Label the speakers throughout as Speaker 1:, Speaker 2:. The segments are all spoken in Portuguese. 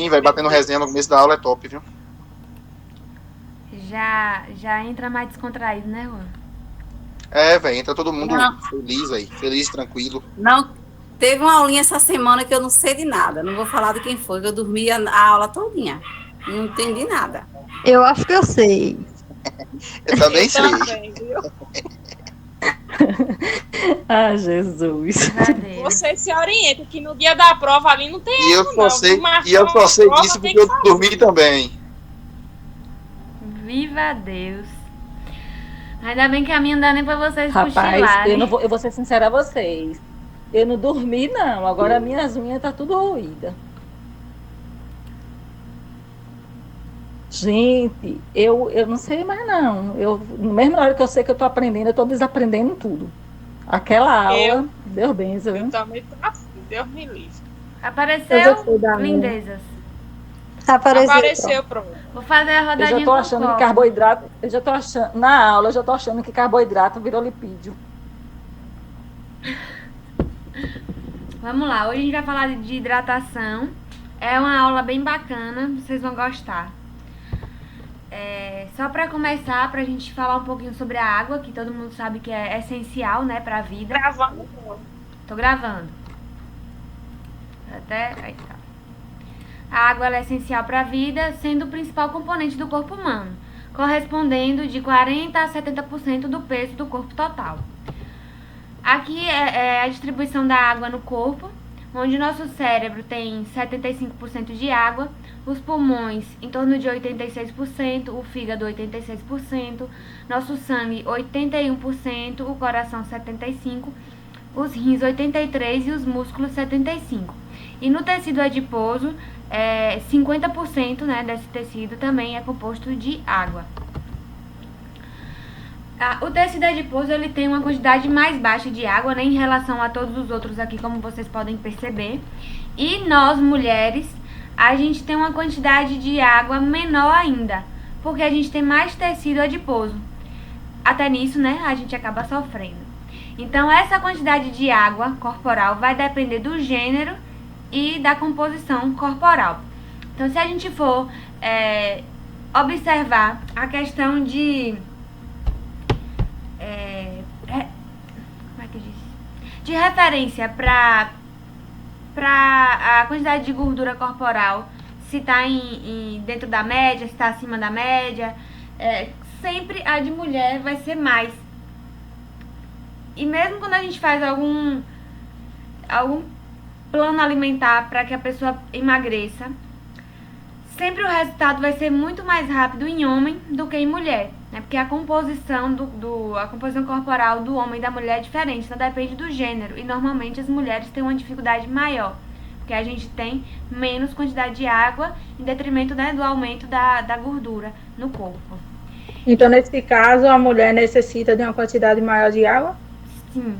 Speaker 1: vir, vai batendo resenha no começo da aula, é top, viu?
Speaker 2: Já entra mais descontraído, né, Juan?
Speaker 1: É, velho, entra todo mundo
Speaker 3: Não,
Speaker 1: feliz aí, feliz, tranquilo.
Speaker 3: não. Teve uma aulinha essa semana que eu não sei de nada. Não vou falar de quem foi, que eu dormi a aula todinha. Não entendi nada.
Speaker 4: Eu acho que eu sei.
Speaker 1: Eu também
Speaker 5: Eu
Speaker 1: sei.
Speaker 5: também, viu?
Speaker 6: Ah, Jesus.
Speaker 2: Verdadeiro.
Speaker 5: Você se orienta, que no dia da prova ali não tem
Speaker 1: E eu
Speaker 5: erro,
Speaker 1: só
Speaker 5: não.
Speaker 1: sei,
Speaker 5: Marcou
Speaker 1: e eu só sei
Speaker 5: prova,
Speaker 1: disso
Speaker 5: tem
Speaker 1: porque
Speaker 5: que
Speaker 1: eu
Speaker 5: fazer.
Speaker 1: dormi também.
Speaker 2: Viva Deus. Ainda bem que a minha não dá nem pra vocês
Speaker 6: Rapaz,
Speaker 2: cochilarem.
Speaker 6: eu vou ser sincera a vocês. Eu não dormi, não. Agora minhas unhas tá tudo roída. Gente, eu não sei mais, não. Mesmo na hora que eu sei que eu tô aprendendo, eu tô desaprendendo tudo. Aquela aula,
Speaker 5: Eu-
Speaker 6: deu benção,
Speaker 5: Eu
Speaker 6: viu?
Speaker 5: também tô assim, Deus me livre.
Speaker 4: Eu
Speaker 2: Apareceu,
Speaker 4: já sei da minha.
Speaker 2: lindezas.
Speaker 5: Apareceu, pronto.
Speaker 2: Vou fazer a
Speaker 6: Eu
Speaker 2: rodadinha
Speaker 6: já tô
Speaker 2: com
Speaker 6: achando que
Speaker 2: copo.
Speaker 6: carboidrato, na aula, eu já tô achando que carboidrato virou lipídio.
Speaker 2: Vamos lá, hoje a gente vai falar de hidratação. É uma aula bem bacana, vocês vão gostar. Só para começar, pra gente falar um pouquinho sobre a água, que todo mundo sabe que é essencial, né, pra vida.
Speaker 5: Gravando.
Speaker 2: Tô gravando. Aí tá. A água ela é essencial para a vida, sendo o principal componente do corpo humano, correspondendo de 40% a 70% do peso do corpo total. Aqui é a distribuição da água no corpo, onde nosso cérebro tem 75% de água, os pulmões em torno de 86%, o fígado 86%, nosso sangue 81%, o coração 75%, os rins 83% e os músculos 75%. E no tecido adiposo, 50%, né, desse tecido também é composto de água. O tecido adiposo ele tem uma quantidade mais baixa de água, né, em relação a todos os outros aqui, como vocês podem perceber. E nós, mulheres, a gente tem uma quantidade de água menor ainda, porque a gente tem mais tecido adiposo. Até nisso, né, a gente acaba sofrendo. Então, essa quantidade de água corporal vai depender do gênero e da composição corporal. Então, se a gente for observar a questão de de referência para a quantidade de gordura corporal, se está dentro da média, se está acima da média, sempre a de mulher vai ser mais. E mesmo quando a gente faz algum plano alimentar para que a pessoa emagreça, sempre o resultado vai ser muito mais rápido em homem do que em mulher, né? Porque a composição a composição corporal do homem e da mulher é diferente, então depende do gênero. E normalmente as mulheres têm uma dificuldade maior, porque a gente tem menos quantidade de água em detrimento, né, do aumento da gordura no corpo.
Speaker 4: Então, nesse caso, a mulher necessita de uma quantidade maior de água?
Speaker 2: Sim.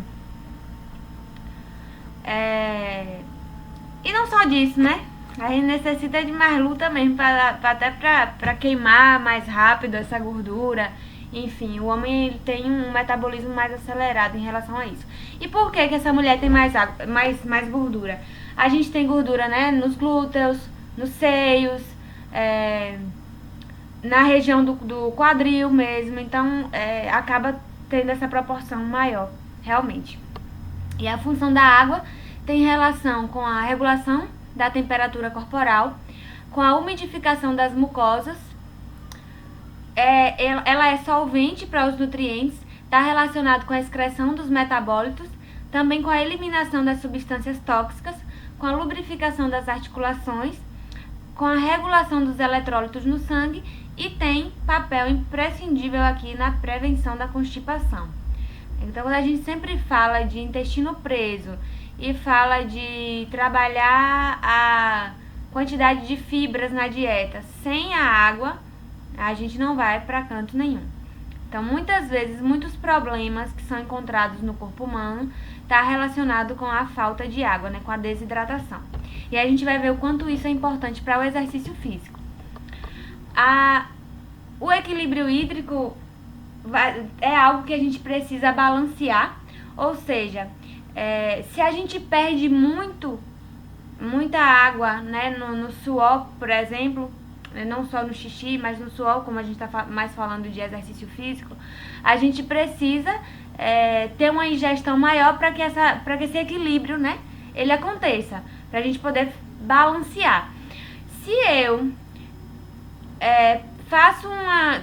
Speaker 2: E não só disso, né? A gente necessita de mais luta mesmo, até para queimar mais rápido essa gordura. Enfim, o homem ele tem um metabolismo mais acelerado em relação a isso. E por que essa mulher tem mais gordura? A gente tem gordura, né, nos glúteos, nos seios, na região do quadril mesmo. Então, acaba tendo essa proporção maior, realmente. E a função da água tem relação com a regulação da temperatura corporal, com a umidificação das mucosas. Ela é solvente para os nutrientes, está relacionado com a excreção dos metabólitos, também com a eliminação das substâncias tóxicas, com a lubrificação das articulações, com a regulação dos eletrólitos no sangue e tem papel imprescindível aqui na prevenção da constipação. Então, quando a gente sempre fala de intestino preso e fala de trabalhar a quantidade de fibras na dieta sem a água, a gente não vai para canto nenhum. Então, muitas vezes, muitos problemas que são encontrados no corpo humano está relacionado com a falta de água, né, com a desidratação. E a gente vai ver o quanto isso é importante para o exercício físico. O equilíbrio hídrico é algo que a gente precisa balancear, ou seja, se a gente perde muito muita água, né, no suor, por exemplo, não só no xixi, mas no suor, como a gente está mais falando de exercício físico, a gente precisa ter uma ingestão maior para que esse equilíbrio, né, ele aconteça, para a gente poder balancear. Se eu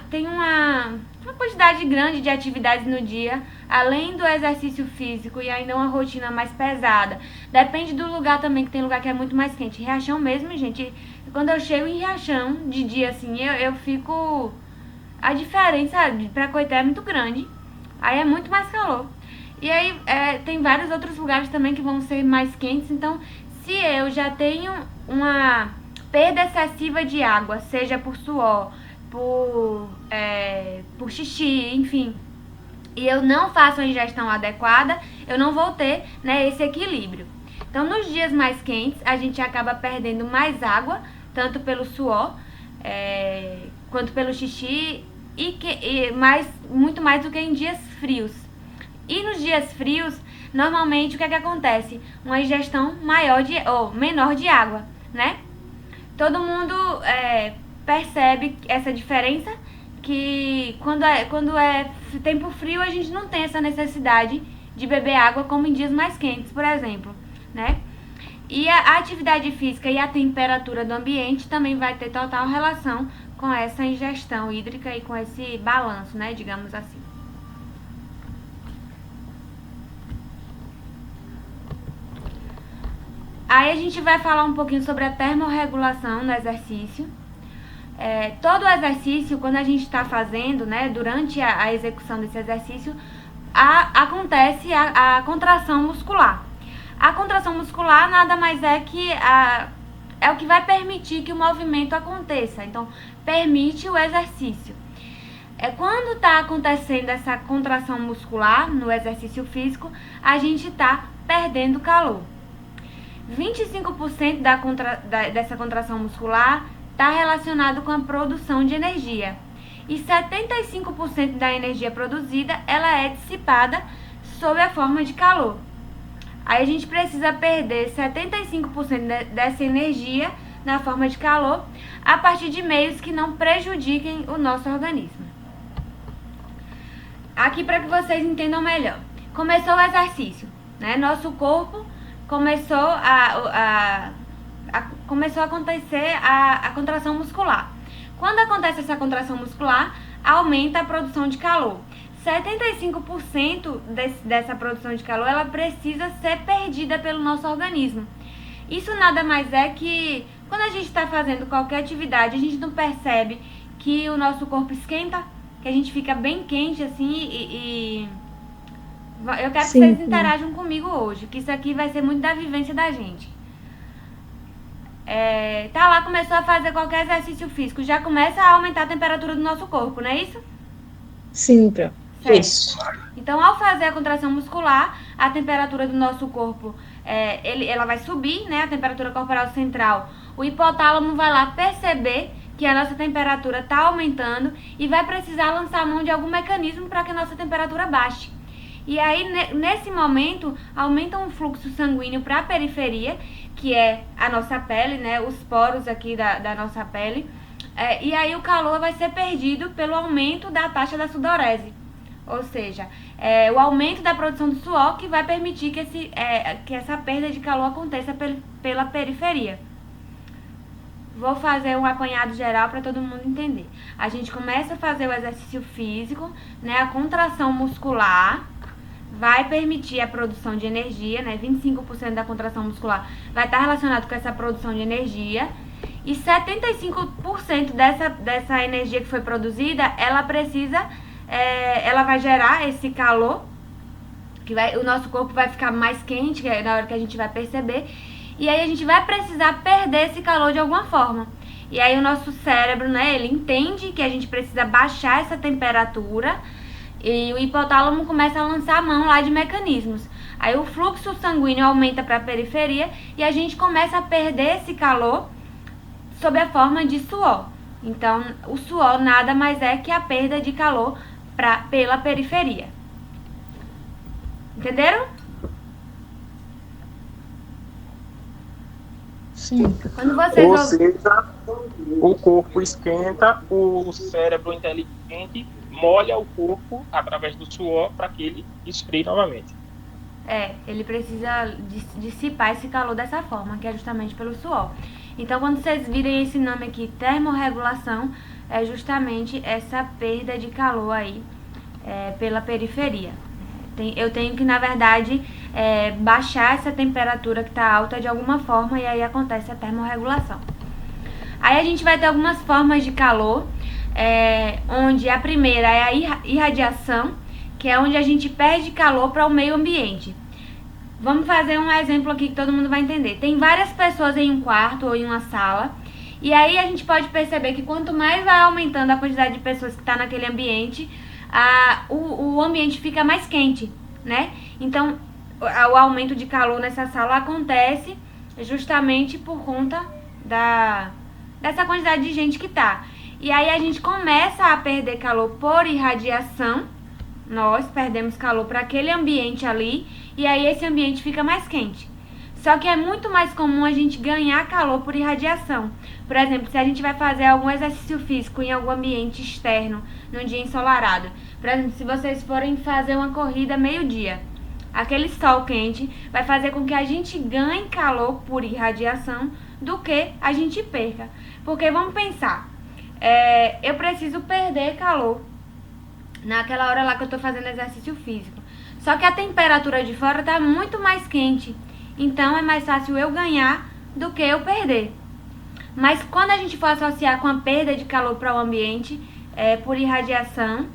Speaker 2: tenho uma quantidade grande de atividades no dia, além do exercício físico e ainda uma rotina mais pesada, depende do lugar também, que tem lugar que é muito mais quente. Riachão mesmo, gente, quando eu chego em Riachão de dia assim, eu fico... A diferença pra Coité é muito grande, aí é muito mais calor. E aí tem vários outros lugares também que vão ser mais quentes, então se eu já tenho uma perda excessiva de água, seja por suor, por xixi, enfim, e eu não faço a ingestão adequada, eu não vou ter, né, esse equilíbrio. Então, nos dias mais quentes, a gente acaba perdendo mais água, tanto pelo suor, quanto pelo xixi, muito mais do que em dias frios. E nos dias frios, normalmente, o que é que acontece? Uma ingestão menor de água, né? Todo mundo percebe essa diferença, que quando é tempo frio, a gente não tem essa necessidade de beber água como em dias mais quentes, por exemplo, né? E a atividade física e a temperatura do ambiente também vai ter total relação com essa ingestão hídrica e com esse balanço, né, digamos assim. Aí a gente vai falar um pouquinho sobre a termorregulação no exercício. Todo o exercício, quando a gente está fazendo, né, durante a execução desse exercício, acontece a contração muscular. A contração muscular nada mais é que é o que vai permitir que o movimento aconteça. Então, permite o exercício. Quando está acontecendo essa contração muscular no exercício físico, a gente está perdendo calor. 25% dessa contração muscular está relacionado com a produção de energia. E 75% da energia produzida, ela é dissipada sob a forma de calor. Aí a gente precisa perder 75% dessa energia na forma de calor a partir de meios que não prejudiquem o nosso organismo. Aqui para que vocês entendam melhor. Começou o exercício, né? Nosso corpo começou começou a acontecer a contração muscular. Quando acontece essa contração muscular, aumenta a produção de calor. 75% dessa produção de calor, ela precisa ser perdida pelo nosso organismo. Isso nada mais é que, quando a gente está fazendo qualquer atividade, a gente não percebe que o nosso corpo esquenta, que a gente fica bem quente assim eu quero que vocês interajam comigo hoje, que isso aqui vai ser muito da vivência da gente. Tá lá, começou a fazer qualquer exercício físico, já começa a aumentar a temperatura do nosso corpo, não é isso?
Speaker 4: Sim, Pro.
Speaker 2: Isso. Então, ao fazer a contração muscular, a temperatura do nosso corpo, ela vai subir, né? A temperatura corporal central. O hipotálamo vai lá perceber que a nossa temperatura está aumentando e vai precisar lançar a mão de algum mecanismo para que a nossa temperatura baixe. E aí, nesse momento, aumenta um fluxo sanguíneo para a periferia, que é a nossa pele, né? Os poros aqui da nossa pele. E aí o calor vai ser perdido pelo aumento da taxa da sudorese. Ou seja, o aumento da produção do suor que vai permitir que essa perda de calor aconteça pela periferia. Vou fazer um apanhado geral para todo mundo entender. A gente começa a fazer o exercício físico, né? A contração muscular vai permitir a produção de energia, né? 25% da contração muscular vai estar relacionado com essa produção de energia. E 75% dessa energia que foi produzida, ela vai gerar esse calor, o nosso corpo vai ficar mais quente, que é na hora que a gente vai perceber, e aí a gente vai precisar perder esse calor de alguma forma. E aí o nosso cérebro, né, ele entende que a gente precisa baixar essa temperatura, e o hipotálamo começa a lançar a mão lá de mecanismos. Aí o fluxo sanguíneo aumenta para a periferia, e a gente começa a perder esse calor sob a forma de suor. Então, o suor nada mais é que a perda de calor pela periferia. Entenderam?
Speaker 4: Sim.
Speaker 2: Quando vocês
Speaker 7: Ou
Speaker 2: ouvem...
Speaker 7: seja, o corpo esquenta, o cérebro inteligente molha o corpo através do suor para que ele esfrie novamente.
Speaker 2: Ele precisa dissipar esse calor dessa forma, que é justamente pelo suor. Então, quando vocês virem esse nome aqui, termorregulação, é justamente essa perda de calor aí pela periferia. Eu tenho que, na verdade, baixar essa temperatura que está alta de alguma forma e aí acontece a termorregulação. Aí a gente vai ter algumas formas de calor, onde a primeira é a irradiação, que é onde a gente perde calor para o meio ambiente. Vamos fazer um exemplo aqui que todo mundo vai entender. Tem várias pessoas em um quarto ou em uma sala, e aí a gente pode perceber que quanto mais vai aumentando a quantidade de pessoas que está naquele ambiente, o ambiente fica mais quente, né? Então, o aumento de calor nessa sala acontece justamente por conta dessa quantidade de gente que está. E aí a gente começa a perder calor por irradiação. Nós perdemos calor para aquele ambiente ali, e aí esse ambiente fica mais quente. Só que é muito mais comum a gente ganhar calor por irradiação. Por exemplo, se a gente vai fazer algum exercício físico em algum ambiente externo, num dia ensolarado. Por exemplo, se vocês forem fazer uma corrida meio-dia, aquele sol quente vai fazer com que a gente ganhe calor por irradiação do que a gente perca. Porque vamos pensar, eu preciso perder calor naquela hora lá que eu tô fazendo exercício físico. Só que a temperatura de fora tá muito mais quente. Então é mais fácil eu ganhar do que eu perder. Mas quando a gente for associar com a perda de calor para o ambiente, por irradiação,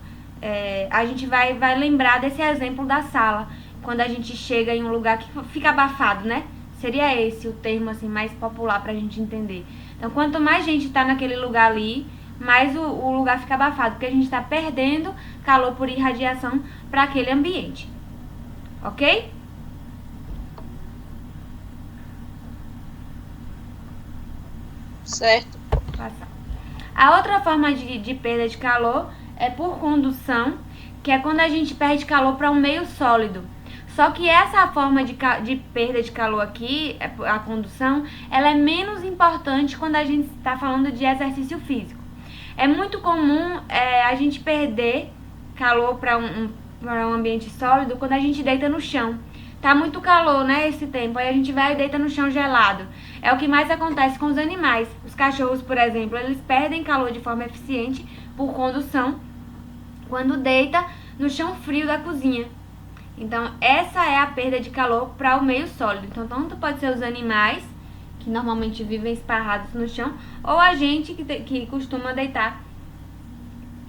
Speaker 2: a gente vai lembrar desse exemplo da sala. Quando a gente chega em um lugar que fica abafado, né? Seria esse o termo assim, mais popular pra gente entender. Então, quanto mais gente tá naquele lugar ali, mais o lugar fica abafado, porque a gente está perdendo calor por irradiação para aquele ambiente. Ok?
Speaker 5: Certo.
Speaker 2: Passar. A outra forma de perda de calor é por condução, que é quando a gente perde calor para um meio sólido. Só que essa forma de perda de calor aqui, a condução, ela é menos importante quando a gente está falando de exercício físico. É muito comum a gente perder calor para um ambiente sólido quando a gente deita no chão. Tá muito calor, né, esse tempo, aí a gente vai e deita no chão gelado. É o que mais acontece com os animais. Os cachorros, por exemplo, eles perdem calor de forma eficiente por condução quando deita no chão frio da cozinha. Então, essa é a perda de calor para o meio sólido. Então, tanto pode ser os animais, que normalmente vivem esparrados no chão, ou a gente que costuma deitar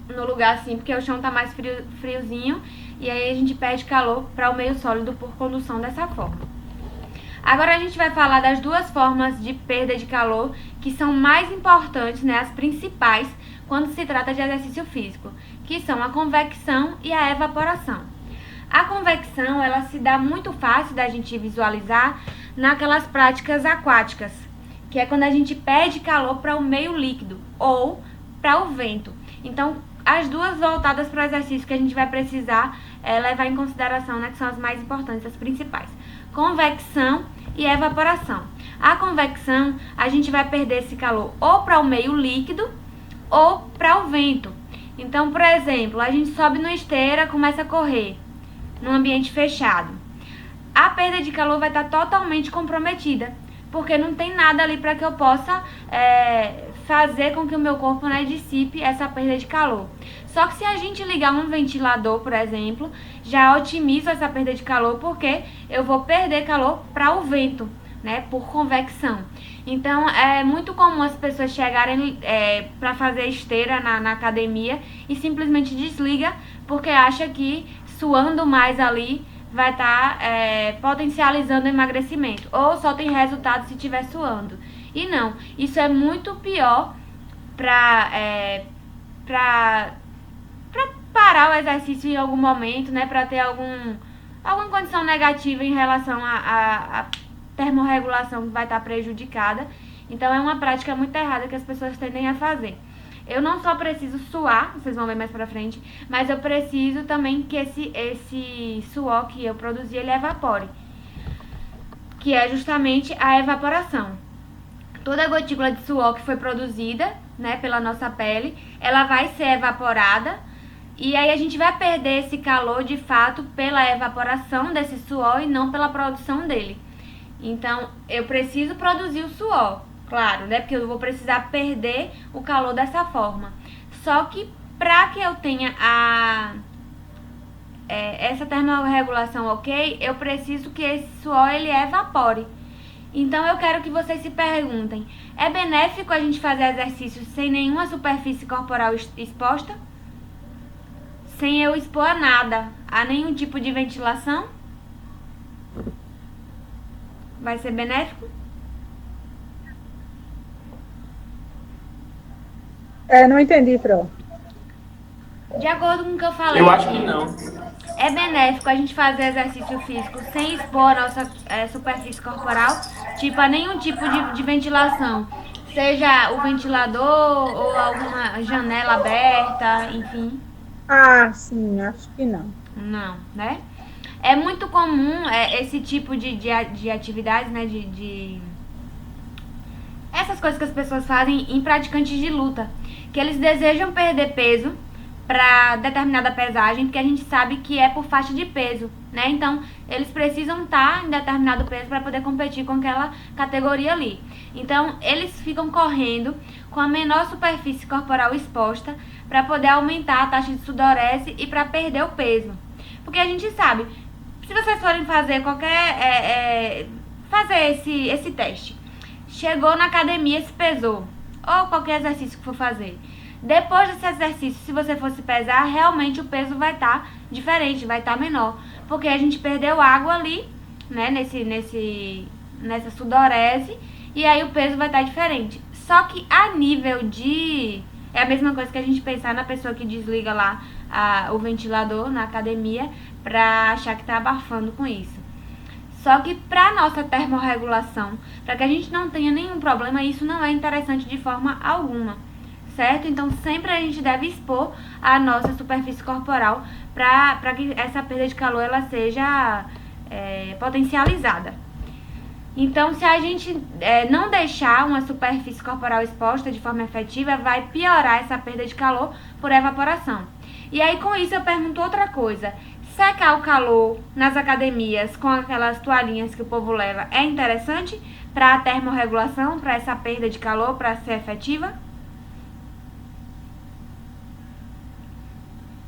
Speaker 2: no lugar assim, porque o chão tá mais friozinho, e aí a gente perde calor para o meio sólido por condução dessa forma. Agora a gente vai falar das duas formas de perda de calor que são mais importantes, né, as principais, quando se trata de exercício físico, que são a convecção e a evaporação. A convecção, ela se dá muito fácil da gente visualizar naquelas práticas aquáticas, que é quando a gente perde calor para o meio líquido ou para o vento. Então, as duas voltadas para o exercício que a gente vai precisar levar em consideração, né, que são as mais importantes, as principais. Convecção e evaporação. A convecção, a gente vai perder esse calor ou para o meio líquido ou para o vento. Então, por exemplo, a gente sobe numa esteira, começa a correr num ambiente fechado. A perda de calor vai estar totalmente comprometida, porque não tem nada ali para que eu possa fazer com que o meu corpo, né, dissipe essa perda de calor. Só que se a gente ligar um ventilador, por exemplo, já otimiza essa perda de calor, porque eu vou perder calor para o vento, né, por convecção. Então, é muito comum as pessoas chegarem para fazer esteira na academia e simplesmente desliga, porque acha que suando mais ali vai estar potencializando o emagrecimento, ou só tem resultado se estiver suando. E não, isso é muito pior para parar o exercício em algum momento, né, para ter alguma condição negativa em relação à termorregulação que vai estar prejudicada. Então é uma prática muito errada que as pessoas tendem a fazer. Eu não só preciso suar, vocês vão ver mais pra frente, mas eu preciso também que esse suor que eu produzi, ele evapore, que é justamente a evaporação. toda a gotícula de suor que foi produzida, né, pela nossa pele, ela vai ser evaporada. E aí a gente vai perder esse calor de fato pela evaporação desse suor e não pela produção dele. Então, eu preciso produzir o suor, claro, né? Porque eu vou precisar perder o calor dessa forma. Só que para que eu tenha essa termorregulação ok, eu preciso que esse suor ele evapore. Então, eu quero que vocês se perguntem, é benéfico a gente fazer exercícios sem nenhuma superfície corporal exposta? Sem eu expor a nada, a nenhum tipo de ventilação? Vai ser benéfico?
Speaker 4: Não entendi, Pro.
Speaker 2: De acordo com o que eu falei,
Speaker 7: Eu acho que não.
Speaker 2: é benéfico a gente fazer exercício físico sem expor a nossa superfície corporal, tipo a nenhum tipo de ventilação. Seja o ventilador ou alguma janela aberta, enfim.
Speaker 4: Ah, sim, acho que não.
Speaker 2: Não, né? É muito comum esse tipo de atividades, né? Essas coisas que as pessoas fazem em praticantes de luta. Que eles desejam perder peso para determinada pesagem, porque a gente sabe que é por faixa de peso, né? Então, eles precisam estar em determinado peso para poder competir com aquela categoria ali. Então, eles ficam correndo com a menor superfície corporal exposta para poder aumentar a taxa de sudorese e para perder o peso. Porque a gente sabe, se vocês forem fazer fazer esse teste, chegou na academia, se pesou, ou qualquer exercício que for fazer, depois desse exercício, se você fosse pesar, realmente o peso vai estar diferente, vai estar menor, porque a gente perdeu água ali, né, nessa sudorese, e aí o peso vai estar diferente. Só que a nível de... É a mesma coisa que a gente pensar na pessoa que desliga lá o ventilador na academia pra achar que tá abafando com isso. Só que pra nossa termorregulação, pra que a gente não tenha nenhum problema, isso não é interessante de forma alguma, certo? Então sempre a gente deve expor a nossa superfície corporal pra que essa perda de calor ela seja potencializada. Então, se a gente não deixar uma superfície corporal exposta de forma efetiva, vai piorar essa perda de calor por evaporação. E aí, com isso, eu pergunto outra coisa. Secar o calor nas academias com aquelas toalhinhas que o povo leva é interessante para a termorregulação, para essa perda de calor, para ser efetiva?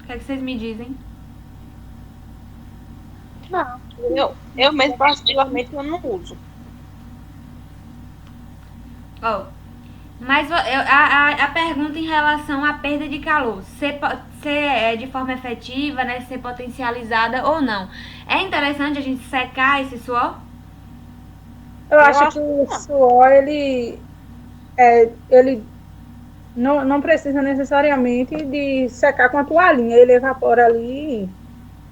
Speaker 2: O que é que vocês me dizem?
Speaker 5: Não, eu mesmo particularmente eu não uso.
Speaker 2: Mas a pergunta em relação à perda de calor, ser de forma efetiva, né, ser potencializada ou não. É interessante a gente secar esse suor?
Speaker 4: Eu acho que o suor, ele não precisa necessariamente de secar com a toalhinha, ele evapora ali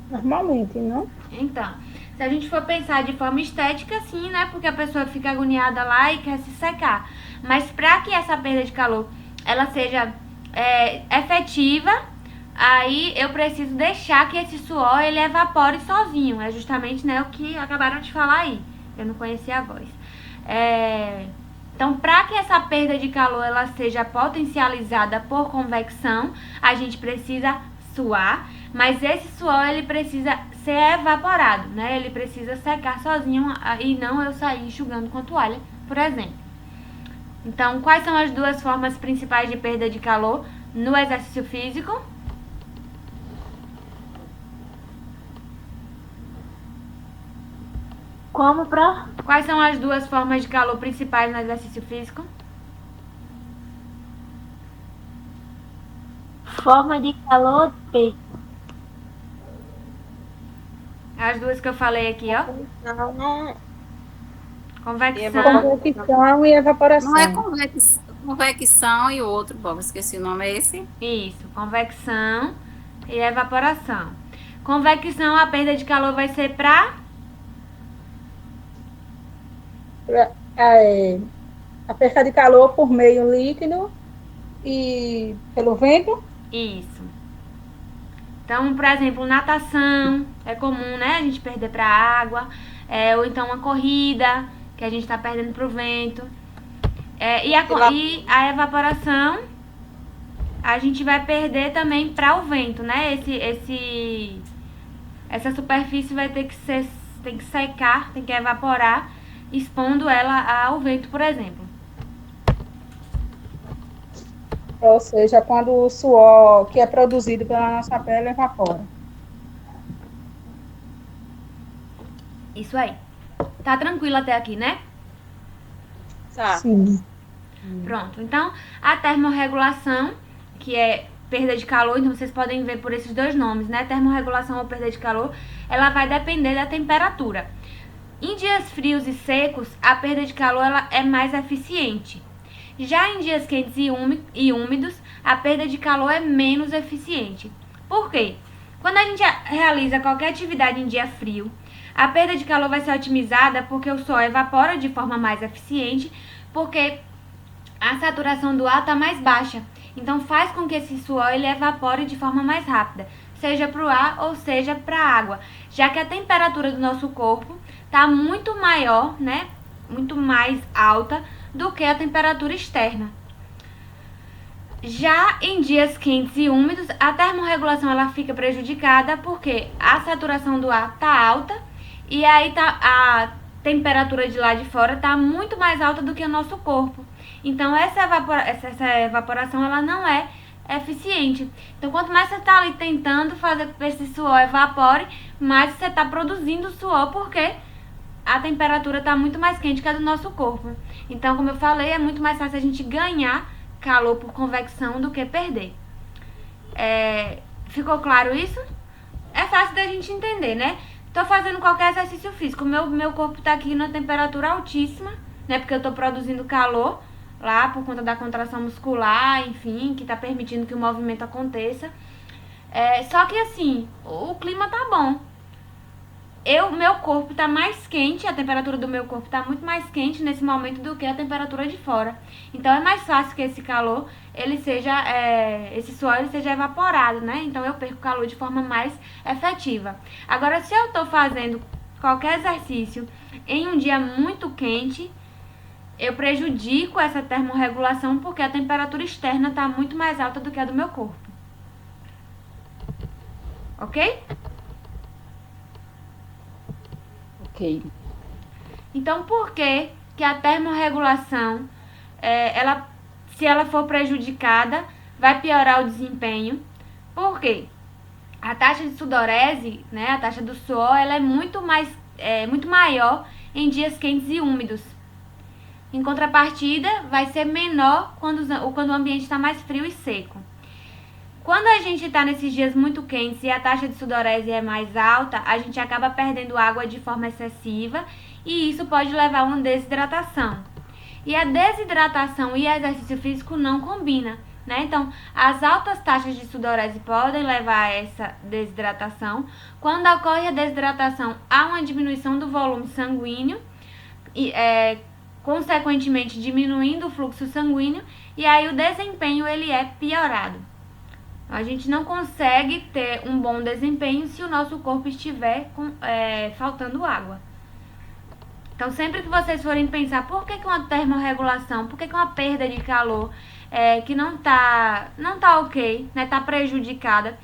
Speaker 4: normalmente, não?
Speaker 2: Então, se a gente for pensar de forma estética, sim, né? Porque a pessoa fica agoniada lá e quer se secar. Mas para que essa perda de calor ela seja efetiva, aí eu preciso deixar que esse suor ele evapore sozinho. É justamente, né, o que acabaram de falar aí. Eu não conhecia a voz. Então, para que essa perda de calor ela seja potencializada por convecção, a gente precisa suar, mas esse suor ele precisa ser evaporado, né? Ele precisa secar sozinho e não eu sair enxugando com a toalha, por exemplo. Então, quais são as duas formas principais de perda de calor no exercício físico?
Speaker 8: Como pra?
Speaker 2: Quais são as duas formas de calor principais no exercício físico?
Speaker 8: Forma de calor de peito.
Speaker 2: As duas que eu falei aqui, ó.
Speaker 5: Não.
Speaker 2: Convecção.
Speaker 4: Convecção e evaporação.
Speaker 3: Não é convecção e o outro, Bob, esqueci o nome, é esse?
Speaker 2: Isso, convecção e evaporação. Convecção, a perda de calor vai ser
Speaker 4: a perda de calor por meio líquido e pelo vento.
Speaker 2: Isso. Então, por exemplo, natação, é comum, né, a gente perder para água, ou então uma corrida, que a gente está perdendo para o vento. E a evaporação a gente vai perder também para o vento, né? Essa superfície vai ter que secar, tem que evaporar, expondo ela ao vento, por exemplo.
Speaker 4: Ou seja, quando o suor que é produzido pela nossa pele evapora.
Speaker 2: Isso aí. Tá tranquilo até aqui, né?
Speaker 5: Tá.
Speaker 4: Sim.
Speaker 2: Pronto. Então, a termorregulação, que é perda de calor, então vocês podem ver por esses dois nomes, né? Termorregulação ou perda de calor, ela vai depender da temperatura. Em dias frios e secos, a perda de calor ela é mais eficiente. Já em dias quentes e úmidos, a perda de calor é menos eficiente. Por quê? Quando a gente realiza qualquer atividade em dia frio, a perda de calor vai ser otimizada porque o sol evapora de forma mais eficiente, porque a saturação do ar está mais baixa. Então faz com que esse suor ele evapore de forma mais rápida, seja para o ar ou seja para a água, já que a temperatura do nosso corpo está muito maior, né? Muito mais alta do que a temperatura externa. Já em dias quentes e úmidos, a termorregulação ela fica prejudicada porque a saturação do ar está alta e aí a temperatura de lá de fora está muito mais alta do que o nosso corpo. Então essa evaporação ela não é eficiente. Então quanto mais você está ali tentando fazer com que esse suor evapore, mais você está produzindo suor, porque a temperatura está muito mais quente que a do nosso corpo. Então, como eu falei, é muito mais fácil a gente ganhar calor por convecção do que perder. Ficou claro isso? É fácil da gente entender, né? Tô fazendo qualquer exercício físico, meu corpo tá aqui na temperatura altíssima, né? Porque eu tô produzindo calor lá por conta da contração muscular, enfim, que tá permitindo que o movimento aconteça. Só que assim, o clima tá bom. Meu corpo tá mais quente, a temperatura do meu corpo tá muito mais quente nesse momento do que a temperatura de fora. Então é mais fácil que esse calor, esse suor ele seja evaporado, né? Então eu perco calor de forma mais efetiva. Agora, se eu tô fazendo qualquer exercício em um dia muito quente, eu prejudico essa termorregulação porque a temperatura externa tá muito mais alta do que a do meu corpo. Ok?
Speaker 6: Ok.
Speaker 2: Então, por que a termorregulação, se ela for prejudicada, vai piorar o desempenho? Por quê? A taxa de sudorese, né, a taxa do suor, ela é muito maior em dias quentes e úmidos. Em contrapartida, vai ser menor quando o ambiente está mais frio e seco. Quando a gente está nesses dias muito quentes e a taxa de sudorese é mais alta, a gente acaba perdendo água de forma excessiva e isso pode levar a uma desidratação. E a desidratação e exercício físico não combinam, né? Então, as altas taxas de sudorese podem levar a essa desidratação. Quando ocorre a desidratação, há uma diminuição do volume sanguíneo, consequentemente diminuindo o fluxo sanguíneo, e aí o desempenho ele é piorado. A gente não consegue ter um bom desempenho se o nosso corpo estiver faltando água. Então, sempre que vocês forem pensar por que uma termorregulação, por que uma perda de calor que não tá ok, né, tá prejudicada,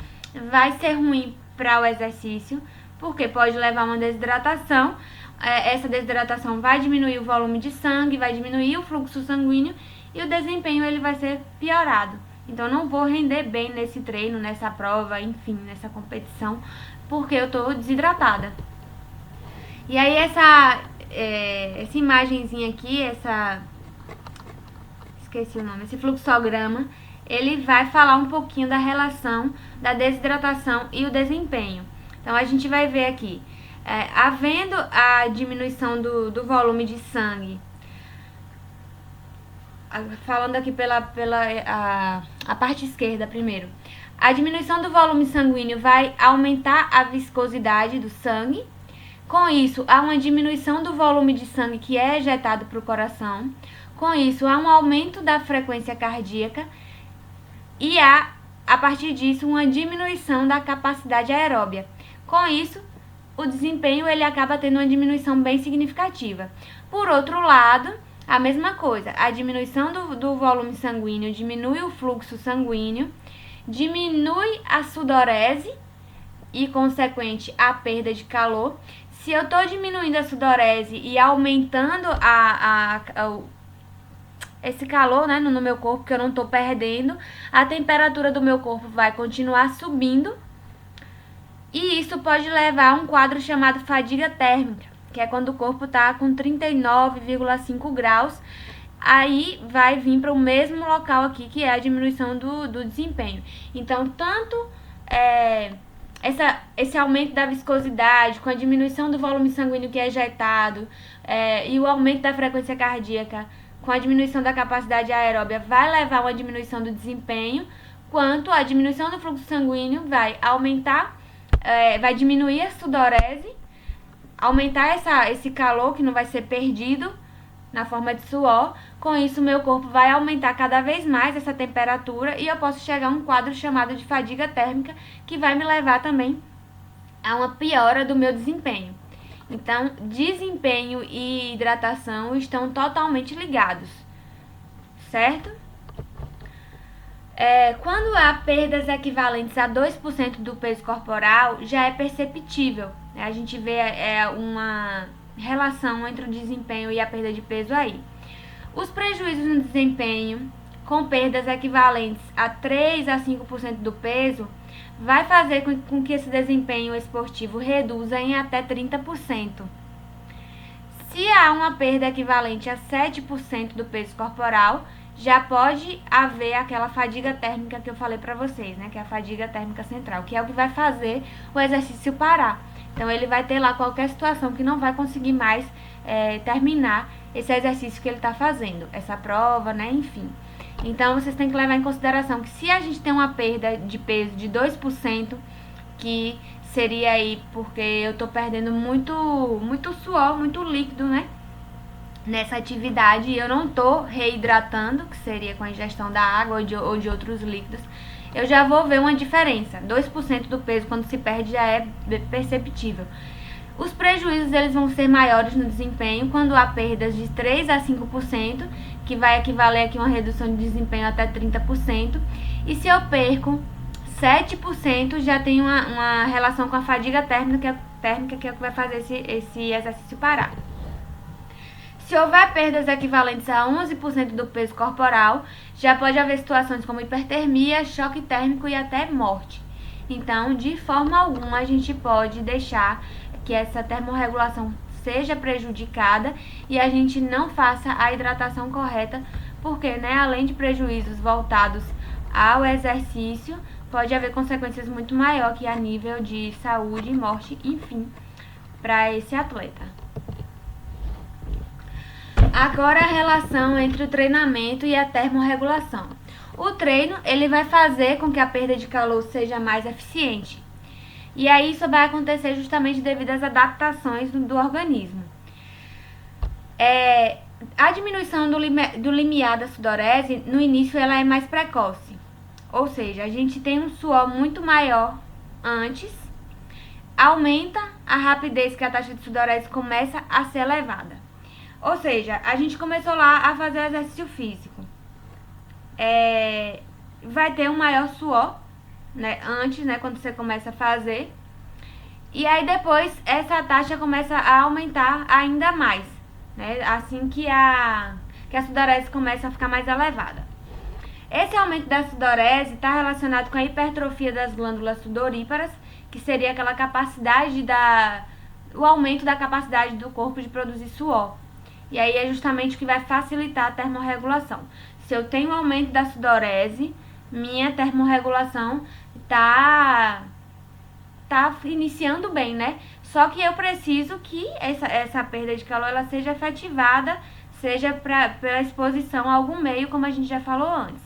Speaker 2: vai ser ruim para o exercício, porque pode levar a uma desidratação. Essa desidratação vai diminuir o volume de sangue, vai diminuir o fluxo sanguíneo e o desempenho ele vai ser piorado. Então, eu não vou render bem nesse treino, nessa prova, enfim, nessa competição, porque eu tô desidratada. E aí, essa imagenzinha aqui, esqueci o nome, esse fluxograma, ele vai falar um pouquinho da relação da desidratação e o desempenho. Então, a gente vai ver aqui, havendo a diminuição do volume de sangue, falando aqui a parte esquerda primeiro. A diminuição do volume sanguíneo vai aumentar a viscosidade do sangue. Com isso, há uma diminuição do volume de sangue que é ejetado para o coração. Com isso, há um aumento da frequência cardíaca e há, a partir disso, uma diminuição da capacidade aeróbia. Com isso, o desempenho ele acaba tendo uma diminuição bem significativa. Por outro lado, a mesma coisa. A diminuição do volume sanguíneo diminui o fluxo sanguíneo, diminui a sudorese e, consequente, a perda de calor. Se eu estou diminuindo a sudorese e aumentando esse calor, né, no meu corpo, que eu não estou perdendo, a temperatura do meu corpo vai continuar subindo. E isso pode levar a um quadro chamado fadiga térmica, que é quando o corpo está com 39,5 graus. Aí vai vir para o mesmo local aqui, que é a diminuição do desempenho. Então, tanto esse aumento da viscosidade, com a diminuição do volume sanguíneo que é ejetado, e o aumento da frequência cardíaca, com a diminuição da capacidade aeróbia, vai levar a uma diminuição do desempenho, quanto a diminuição do fluxo sanguíneo vai aumentar, vai diminuir a sudorese, aumentar esse calor que não vai ser perdido na forma de suor. Com isso, meu corpo vai aumentar cada vez mais essa temperatura e eu posso chegar a um quadro chamado de fadiga térmica, que vai me levar também a uma piora do meu desempenho. Então, desempenho e hidratação estão totalmente ligados, certo? Quando há perdas equivalentes a 2% do peso corporal, já é perceptível. A gente vê uma relação entre o desempenho e a perda de peso aí. Os prejuízos no desempenho, com perdas equivalentes a 3 a 5% do peso, vai fazer com que esse desempenho esportivo reduza em até 30%. Se há uma perda equivalente a 7% do peso corporal, já pode haver aquela fadiga térmica que eu falei para vocês, né? Que é a fadiga térmica central, que é o que vai fazer o exercício parar. Então, ele vai ter lá qualquer situação que não vai conseguir mais terminar esse exercício que ele está fazendo, essa prova, né? Enfim. Então, vocês têm que levar em consideração que se a gente tem uma perda de peso de 2%, que seria aí porque eu estou perdendo muito suor, muito líquido, né? Nessa atividade, e eu não estou reidratando, que seria com a ingestão da água ou de outros líquidos, eu já vou ver uma diferença. 2% do peso quando se perde já é perceptível. Os prejuízos eles vão ser maiores no desempenho quando há perdas de 3 a 5%, que vai equivaler aqui a uma redução de desempenho até 30%. E se eu perco 7%, já tem uma relação com a fadiga térmica, que é o que vai fazer esse exercício parar. Se houver perdas equivalentes a 11% do peso corporal, já pode haver situações como hipertermia, choque térmico e até morte. Então, de forma alguma, a gente pode deixar que essa termorregulação seja prejudicada e a gente não faça a hidratação correta, porque, né, além de prejuízos voltados ao exercício, pode haver consequências muito maiores que a nível de saúde, morte, enfim, para esse atleta. Agora, a relação entre o treinamento e a termorregulação. O treino, ele vai fazer com que a perda de calor seja mais eficiente. E aí isso vai acontecer justamente devido às adaptações do organismo. A diminuição do limiar da sudorese, no início, ela é mais precoce. Ou seja, a gente tem um suor muito maior antes, aumenta a rapidez que a taxa de sudorese começa a ser elevada. Ou seja, a gente começou lá a fazer exercício físico. Vai ter um maior suor, né, antes, né, quando você começa a fazer. E aí depois essa taxa começa a aumentar ainda mais, né, assim que a sudorese começa a ficar mais elevada. Esse aumento da sudorese está relacionado com a hipertrofia das glândulas sudoríparas, que seria aquela capacidade o aumento da capacidade do corpo de produzir suor. E aí é justamente o que vai facilitar a termorregulação. Se eu tenho um aumento da sudorese, minha termorregulação tá iniciando bem, né? Só que eu preciso que essa perda de calor ela seja efetivada, seja pela exposição a algum meio, como a gente já falou antes.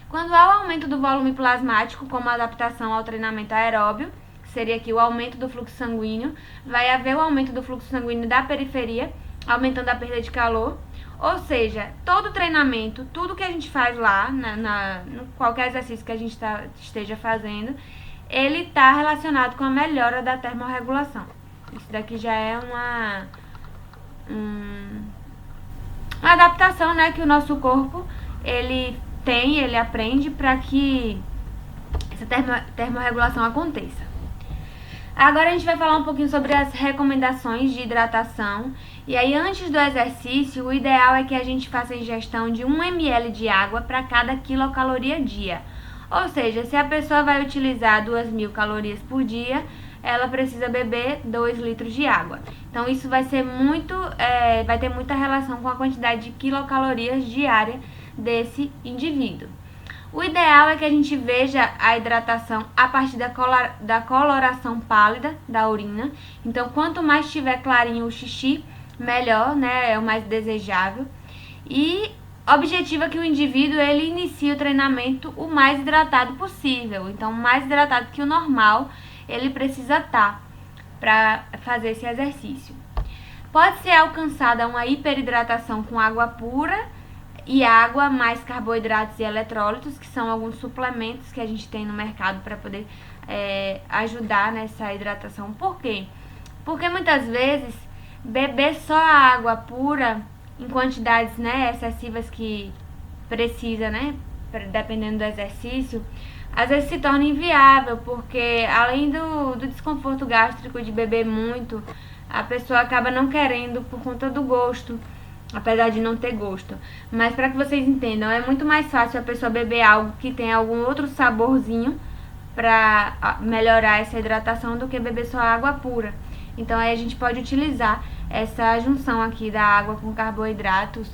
Speaker 2: Quando há o aumento do volume plasmático, como a adaptação ao treinamento aeróbio, que seria aqui o aumento do fluxo sanguíneo, vai haver o aumento do fluxo sanguíneo da periferia, aumentando a perda de calor. Ou seja, todo treinamento, tudo que a gente faz lá, no qualquer exercício que a gente esteja fazendo, ele está relacionado com a melhora da termorregulação. Isso daqui já é uma adaptação, né, que o nosso corpo ele aprende para que essa termorregulação aconteça. Agora a gente vai falar um pouquinho sobre as recomendações de hidratação. E aí, antes do exercício, o ideal é que a gente faça a ingestão de 1 ml de água para cada quilocaloria dia. Ou seja, se a pessoa vai utilizar 2.000 calorias por dia, ela precisa beber 2 litros de água. Então, isso vai ter muita relação com a quantidade de quilocalorias diária desse indivíduo. O ideal é que a gente veja a hidratação a partir da coloração pálida da urina. Então, quanto mais estiver clarinho o xixi, melhor, né? É o mais desejável. E objetivo é que o indivíduo ele inicie o treinamento o mais hidratado possível. Então, mais hidratado que o normal, ele precisa estar para fazer esse exercício. Pode ser alcançada uma hiperidratação com água pura e água mais carboidratos e eletrólitos, que são alguns suplementos que a gente tem no mercado para poder ajudar nessa hidratação. Por quê? Porque muitas vezes beber só a água pura em quantidades, né, excessivas que precisa, né, dependendo do exercício, às vezes se torna inviável, porque além do desconforto gástrico de beber muito, a pessoa acaba não querendo por conta do gosto, apesar de não ter gosto. Mas para que vocês entendam, é muito mais fácil a pessoa beber algo que tem algum outro saborzinho para melhorar essa hidratação do que beber só água pura. Então aí a gente pode utilizar essa junção aqui da água com carboidratos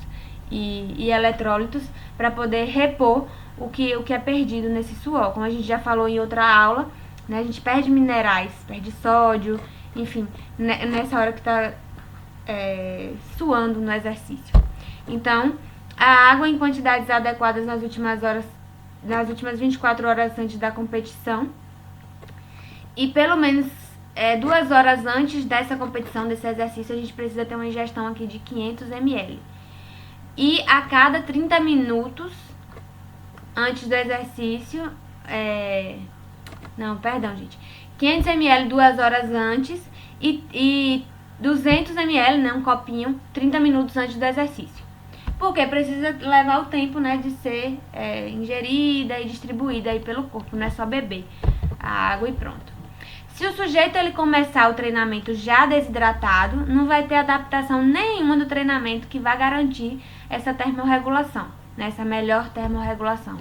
Speaker 2: e eletrólitos para poder repor o que é perdido nesse suor. Como a gente já falou em outra aula, né, a gente perde minerais, perde sódio, enfim, nessa hora que está suando no exercício. Então, a água em quantidades adequadas nas últimas 24 horas antes da competição e pelo menos 2 horas antes dessa competição, desse exercício, a gente precisa ter uma ingestão aqui de 500 ml. E a cada 30 minutos antes do exercício, 500 ml 2 horas antes e 200 ml, né, um copinho, 30 minutos antes do exercício. Porque precisa levar o tempo, né, de ser ingerida e distribuída aí pelo corpo, não é só beber a água e pronto. Se o sujeito ele começar o treinamento já desidratado, não vai ter adaptação nenhuma do treinamento que vai garantir essa termorregulação, né, essa melhor termorregulação.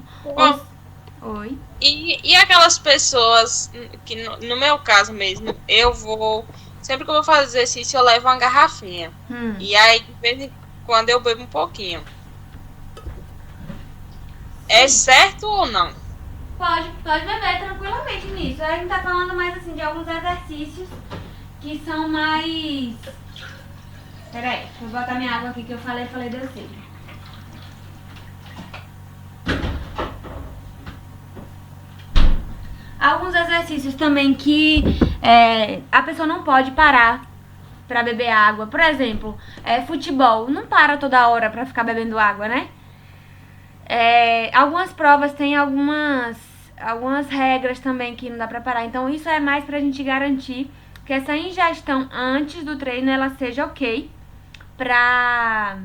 Speaker 2: Oi?
Speaker 5: E aquelas pessoas que, no meu caso mesmo, sempre que eu vou fazer exercício, eu levo uma garrafinha. E aí, de vez em quando, eu bebo um pouquinho. É certo ou não?
Speaker 2: Pode beber tranquilamente nisso. A gente tá falando mais assim de alguns exercícios que são mais... Peraí, deixa eu botar minha água aqui que eu falei deu sede. Alguns exercícios também que a pessoa não pode parar para beber água. Por exemplo, futebol. Não para toda hora para ficar bebendo água, né? Algumas provas têm algumas regras também que não dá para parar. Então, isso é mais pra gente garantir que essa ingestão antes do treino, ela seja ok pra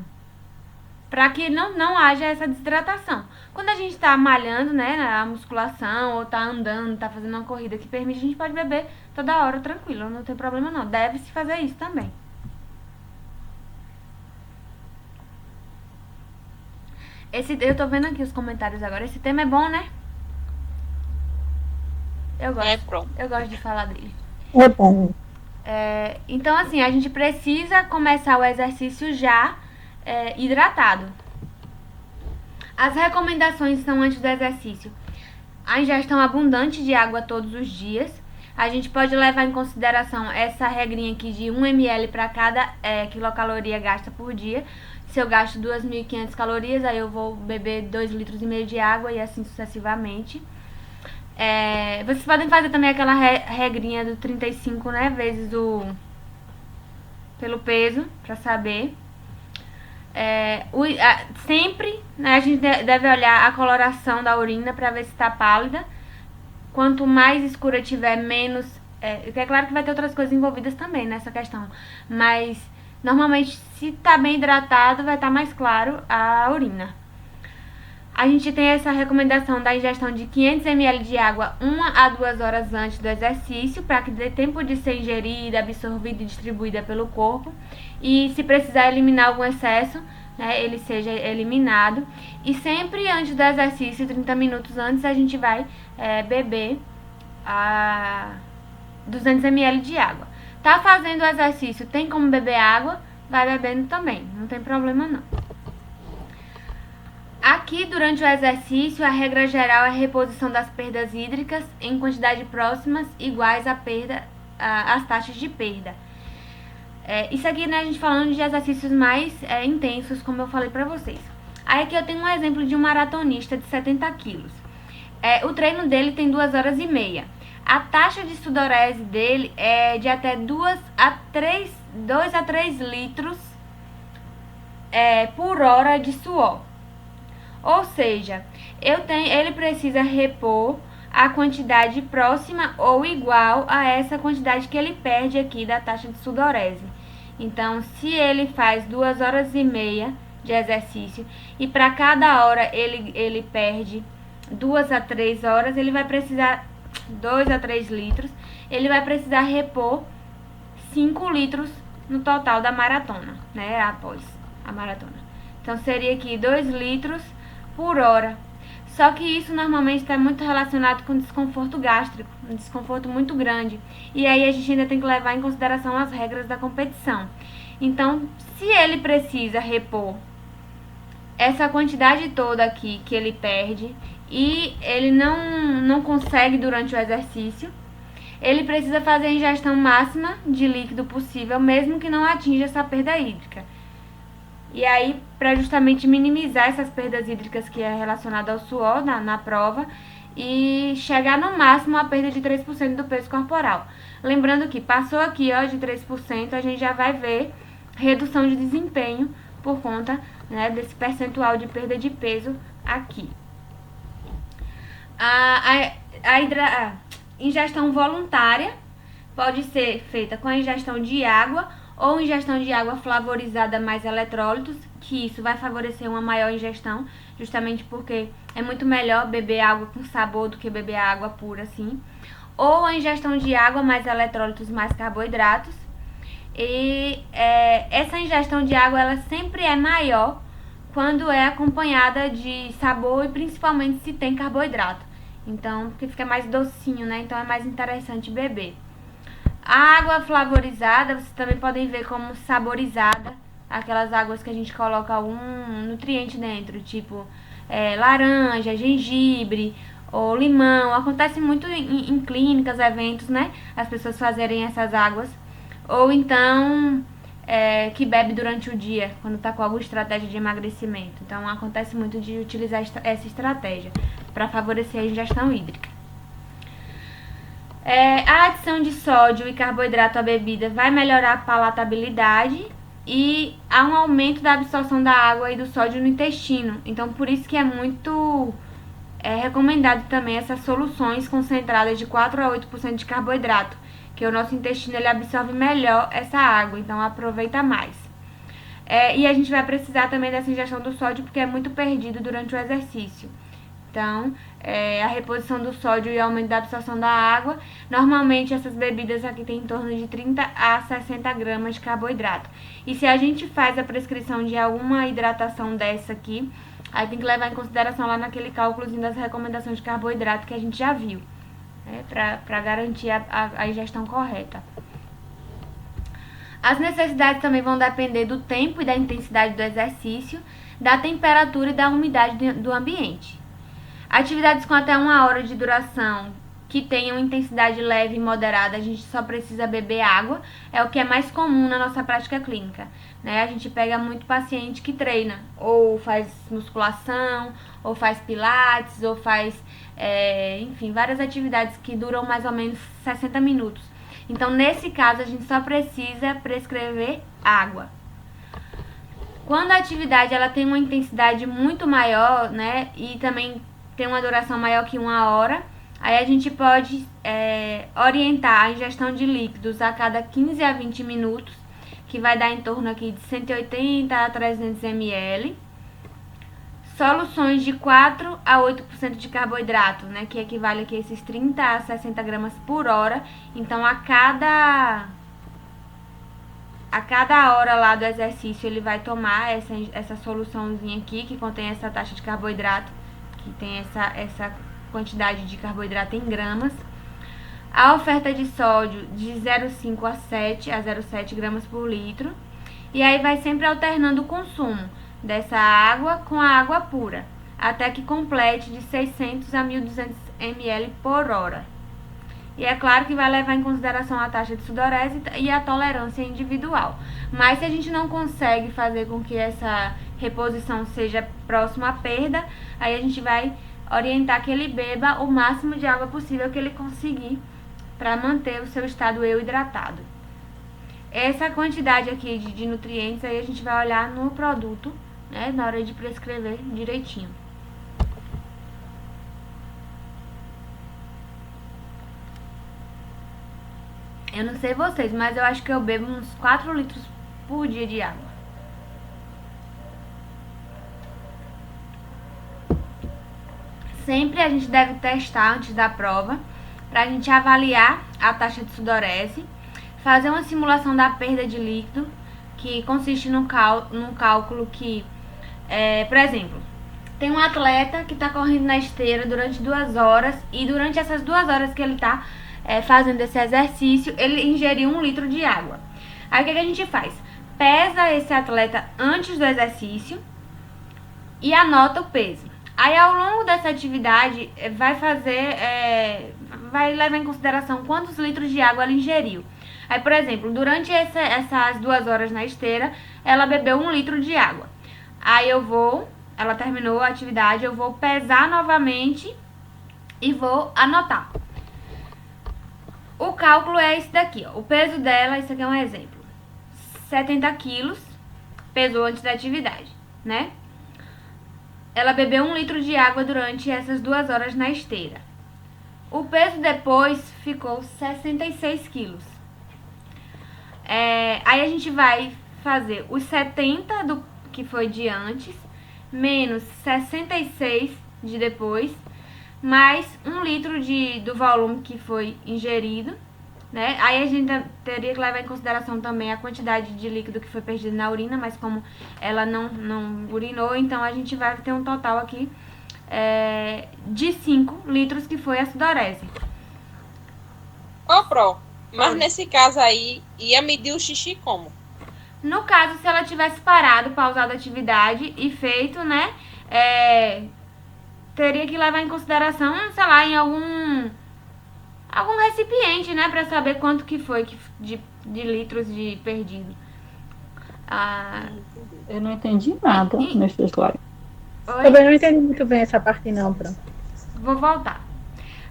Speaker 2: que não haja essa desidratação. Quando a gente tá malhando, né, a musculação, ou tá andando, tá fazendo uma corrida que permite, a gente pode beber toda hora tranquilo, não tem problema não. Deve-se fazer isso também. Eu tô vendo aqui os comentários agora. Esse tema é bom, né? Eu gosto de falar dele.
Speaker 4: É bom.
Speaker 2: Então, assim, a gente precisa começar o exercício já hidratado. As recomendações são antes do exercício: a ingestão abundante de água todos os dias. A gente pode levar em consideração essa regrinha aqui de 1 ml para cada quilocaloria gasta por dia. Se eu gasto 2.500 calorias, aí eu vou beber 2,5 litros de água e assim sucessivamente. Vocês podem fazer também aquela regrinha do 35, né, vezes pelo peso, para saber. Sempre, né, a gente deve olhar a coloração da urina para ver se está pálida. Quanto mais escura tiver, menos... é claro que vai ter outras coisas envolvidas também nessa questão, mas Normalmente, se tá bem hidratado, vai estar mais claro a urina. A gente tem essa recomendação da ingestão de 500 ml de água 1 a 2 horas antes do exercício, para que dê tempo de ser ingerida, absorvida e distribuída pelo corpo. E se precisar eliminar algum excesso, né, ele seja eliminado. E sempre antes do exercício, 30 minutos antes, a gente vai beber 200 ml de água. Tá fazendo o exercício, tem como beber água, vai bebendo também, não tem problema não. Aqui, durante o exercício, a regra geral é a reposição das perdas hídricas em quantidade próximas iguais às taxas de perda. Isso aqui, né, a gente falando de exercícios mais intensos, como eu falei pra vocês. Aí aqui eu tenho um exemplo de um maratonista de 70 quilos. O treino dele tem 2 horas e meia. A taxa de sudorese dele é de até 2 a 3 litros por hora de suor. Ou seja, ele precisa repor a quantidade próxima ou igual a essa quantidade que ele perde aqui da taxa de sudorese. Então, se ele faz 2 horas e meia de exercício e para cada hora ele perde 2 a 3 horas, ele vai precisar 2 a 3 litros, ele vai precisar repor 5 litros no total da maratona, né, após a maratona. Então, seria aqui 2 litros por hora. Só que isso normalmente está muito relacionado com desconforto gástrico, um desconforto muito grande. E aí a gente ainda tem que levar em consideração as regras da competição. Então, se ele precisa repor essa quantidade toda aqui que ele perde e ele não consegue durante o exercício, ele precisa fazer a ingestão máxima de líquido possível, mesmo que não atinja essa perda hídrica. E aí, para justamente minimizar essas perdas hídricas que é relacionada ao suor na prova e chegar no máximo a perda de 3% do peso corporal. Lembrando que passou aqui de 3%, a gente já vai ver redução de desempenho por conta, né, desse percentual de perda de peso aqui. A ingestão voluntária pode ser feita com a ingestão de água ou ingestão de água flavorizada mais eletrólitos, que isso vai favorecer uma maior ingestão, justamente porque é muito melhor beber água com sabor do que beber água pura assim. Ou a ingestão de água mais eletrólitos mais carboidratos. E essa ingestão de água ela sempre é maior quando é acompanhada de sabor e principalmente se tem carboidrato. Então, porque fica mais docinho, né? Então é mais interessante beber. A água flavorizada, vocês também podem ver como saborizada, aquelas águas que a gente coloca algum nutriente dentro, tipo laranja, gengibre ou limão. Acontece muito em clínicas, eventos, né? As pessoas fazerem essas águas. Ou então, que bebe durante o dia, quando tá com alguma estratégia de emagrecimento. Então, acontece muito de utilizar essa estratégia para favorecer a ingestão hídrica. A adição de sódio e carboidrato à bebida vai melhorar a palatabilidade e há um aumento da absorção da água e do sódio no intestino. Então, por isso que é muito recomendado também essas soluções concentradas de 4 a 8% de carboidrato, que o nosso intestino ele absorve melhor essa água, então aproveita mais. E a gente vai precisar também dessa ingestão do sódio porque é muito perdido durante o exercício. Então, a reposição do sódio e o aumento da absorção da água. Normalmente, essas bebidas aqui têm em torno de 30 a 60 gramas de carboidrato. E se a gente faz a prescrição de alguma hidratação dessa aqui, aí tem que levar em consideração lá naquele cálculozinho das recomendações de carboidrato que a gente já viu, né, para garantir a ingestão correta. As necessidades também vão depender do tempo e da intensidade do exercício, da temperatura e da umidade do ambiente. Atividades com até 1 hora de duração que tenham intensidade leve e moderada, a gente só precisa beber água, é o que é mais comum na nossa prática clínica, né? A gente pega muito paciente que treina, ou faz musculação, ou faz pilates, ou faz, enfim, várias atividades que duram mais ou menos 60 minutos. Então, nesse caso, a gente só precisa prescrever água. Quando a atividade ela tem uma intensidade muito maior, né, e também tem uma duração maior que 1 hora, aí a gente pode orientar a ingestão de líquidos a cada 15 a 20 minutos, que vai dar em torno aqui de 180 a 300 ml. Soluções de 4 a 8% de carboidrato, né, que equivale aqui a esses 30 a 60 gramas por hora. Então, a cada hora lá do exercício, ele vai tomar essa soluçãozinha aqui, que contém essa taxa de carboidrato, que tem essa quantidade de carboidrato em gramas. A oferta de sódio de 0,5 a 0,7 gramas por litro. E aí vai sempre alternando o consumo dessa água com a água pura, até que complete de 600 a 1.200 ml por hora. E é claro que vai levar em consideração a taxa de sudorese e a tolerância individual. Mas se a gente não consegue fazer com que essa reposição seja próxima à perda, aí a gente vai orientar que ele beba o máximo de água possível que ele conseguir para manter o seu estado hidratado. Essa quantidade aqui de nutrientes aí a gente vai olhar no produto, né, na hora de prescrever direitinho. Eu não sei vocês, mas eu acho que eu bebo uns 4 litros por dia de água. Sempre a gente deve testar antes da prova, para a gente avaliar a taxa de sudorese, fazer uma simulação da perda de líquido, que consiste num cálculo que, por exemplo, tem um atleta que está correndo na esteira durante 2 horas, e durante essas 2 horas que ele está fazendo esse exercício, ele ingeriu 1 litro de água. Aí o que a gente faz? Pesa esse atleta antes do exercício e anota o peso. Aí ao longo dessa atividade vai levar em consideração quantos litros de água ela ingeriu. Aí, por exemplo, durante essas 2 horas na esteira, ela bebeu 1 litro de água. Aí ela terminou a atividade, eu vou pesar novamente e vou anotar. O cálculo é esse daqui, ó. O peso dela, isso aqui é um exemplo. 70 quilos, pesou antes da atividade, né? Ela bebeu 1 litro de água durante essas 2 horas na esteira. O peso depois ficou 66 quilos. Aí a gente vai fazer os 70 do que foi de antes, menos 66 de depois, mais 1 litro do volume que foi ingerido, né? Aí a gente teria que levar em consideração também a quantidade de líquido que foi perdido na urina, mas como ela não urinou, então a gente vai ter um total aqui de 5 litros, que foi a sudorese.
Speaker 5: Ô, Pro, mas nesse caso aí, ia medir o xixi como?
Speaker 2: No caso, se ela tivesse parado, pausado a atividade e feito, né, teria que levar em consideração, sei lá, em algum recipiente, né, pra saber quanto que foi de litros de perdido.
Speaker 6: Eu não entendi nada nesse slide.
Speaker 2: Oi?
Speaker 4: Também não entendi muito bem essa parte não, Pro.
Speaker 2: Vou voltar.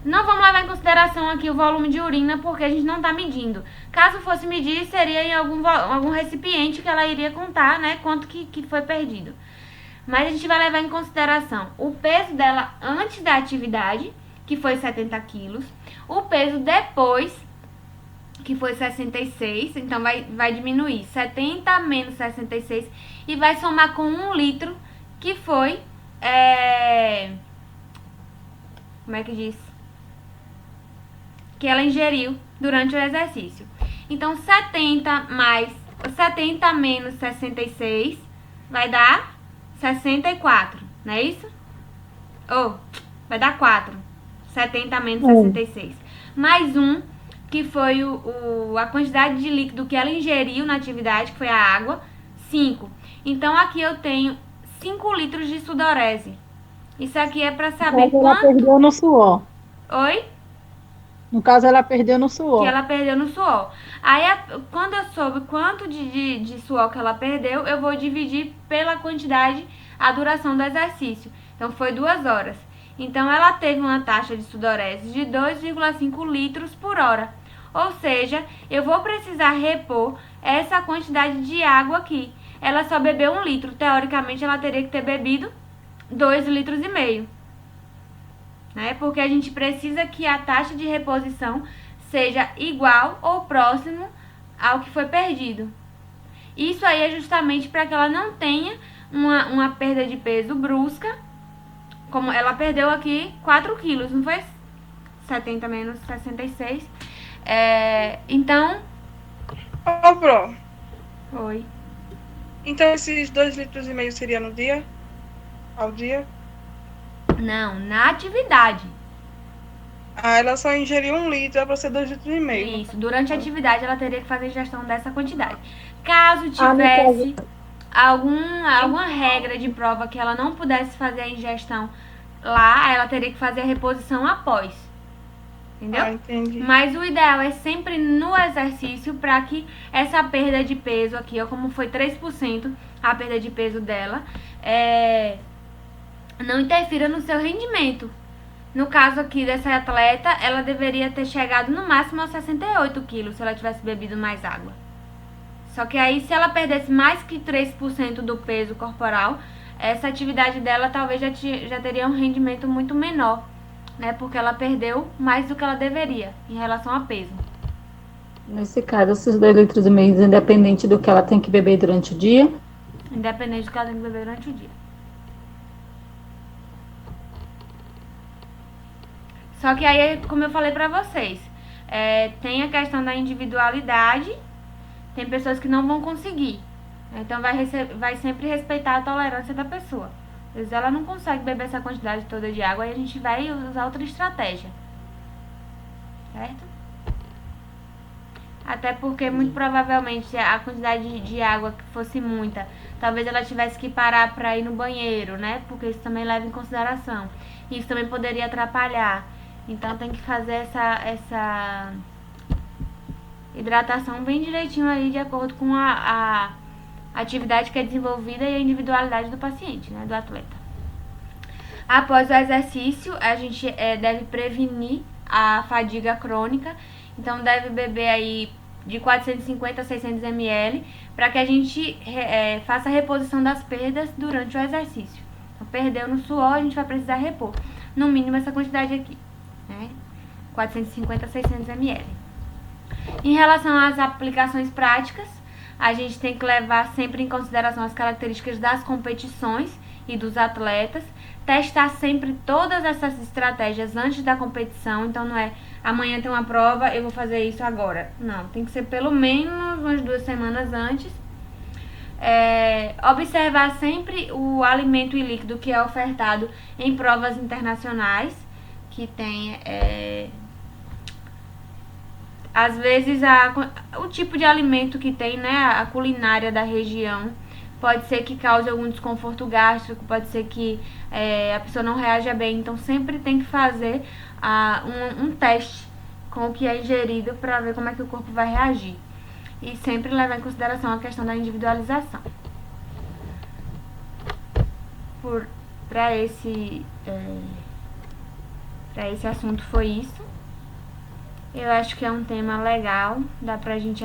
Speaker 2: Não vamos levar em consideração aqui o volume de urina, porque a gente não está medindo. Caso fosse medir, seria em algum recipiente que ela iria contar, né, quanto que foi perdido. Mas a gente vai levar em consideração o peso dela antes da atividade, que foi 70 quilos. O peso depois, que foi 66, então vai diminuir 70 menos 66 e vai somar com 1 litro, que foi, como é que diz? Que ela ingeriu durante o exercício. Então, 70 menos 66 vai dar 64, não é isso? Vai dar 4. 70 menos 66. Mais 1, que foi a quantidade de líquido que ela ingeriu na atividade, que foi a água, 5. Então, aqui eu tenho 5 litros de sudorese. Isso aqui é para saber
Speaker 4: quanto ela perdeu no suor.
Speaker 2: Oi?
Speaker 4: No caso, ela perdeu no suor.
Speaker 2: Que ela perdeu no suor. Aí, quando eu soube quanto de suor que ela perdeu, eu vou dividir pela quantidade, a duração do exercício. Então, foi 2 horas. Então, ela teve uma taxa de sudorese de 2,5 litros por hora. Ou seja, eu vou precisar repor essa quantidade de água aqui. Ela só bebeu 1 litro. Teoricamente, ela teria que ter bebido 2,5 litros. Né? Porque a gente precisa que a taxa de reposição seja igual ou próximo ao que foi perdido. Isso aí é justamente para que ela não tenha uma perda de peso brusca, como ela perdeu aqui 4 quilos, não foi? 70 menos 66. Então...
Speaker 9: Ô, Pro,
Speaker 2: Oi.
Speaker 9: então esses 2,5 litros seria no dia? Ao dia?
Speaker 2: Não, na atividade.
Speaker 9: Ah, ela só ingeriu 1 litro, é pra ser 2,5 litros.
Speaker 2: Isso, durante a atividade ela teria que fazer ingestão dessa quantidade. Caso
Speaker 4: no
Speaker 2: tivesse alguma regra de prova que ela não pudesse fazer a ingestão lá, ela teria que fazer a reposição após. Entendeu?
Speaker 9: Ah, entendi.
Speaker 2: Mas o ideal é sempre no exercício para que essa perda de peso aqui, ó, como foi 3% a perda de peso dela, não interfira no seu rendimento. No caso aqui dessa atleta, ela deveria ter chegado no máximo aos 68 quilos se ela tivesse bebido mais água. Só que aí, se ela perdesse mais que 3% do peso corporal, essa atividade dela talvez já teria um rendimento muito menor, né? Porque ela perdeu mais do que ela deveria em relação a peso.
Speaker 6: Nesse caso, esses 2,5 litros, independente do que ela tem que beber durante o dia?
Speaker 2: Independente do que ela tem que beber durante o dia. Só que aí, como eu falei pra vocês, tem a questão da individualidade, tem pessoas que não vão conseguir. Então vai sempre respeitar a tolerância da pessoa. Às vezes ela não consegue beber essa quantidade toda de água, aí a gente vai usar outra estratégia. Certo? Até porque muito provavelmente se a quantidade de água que fosse muita, talvez ela tivesse que parar para ir no banheiro, né? Porque isso também leva em consideração. Isso também poderia atrapalhar. Então tem que fazer essa hidratação bem direitinho aí, de acordo com a atividade que é desenvolvida e a individualidade do paciente, né, do atleta. Após o exercício, a gente deve prevenir a fadiga crônica, então deve beber aí de 450 a 600 ml, para que a gente faça a reposição das perdas durante o exercício. Então, perdeu no suor, a gente vai precisar repor, no mínimo essa quantidade aqui, né, 450 a 600 ml. Em relação às aplicações práticas, a gente tem que levar sempre em consideração as características das competições e dos atletas, testar sempre todas essas estratégias antes da competição. Então não é amanhã tem uma prova, eu vou fazer isso agora. Não, tem que ser pelo menos umas 2 semanas antes. Observar sempre o alimento e líquido que é ofertado em provas internacionais, que tem às vezes o tipo de alimento que tem, né, a culinária da região, pode ser que cause algum desconforto gástrico, pode ser que a pessoa não reaja bem. Então sempre tem que fazer um teste com o que é ingerido para ver como é que o corpo vai reagir. E sempre levar em consideração a questão da individualização. Para esse assunto foi isso. Eu acho que é um tema legal, dá pra gente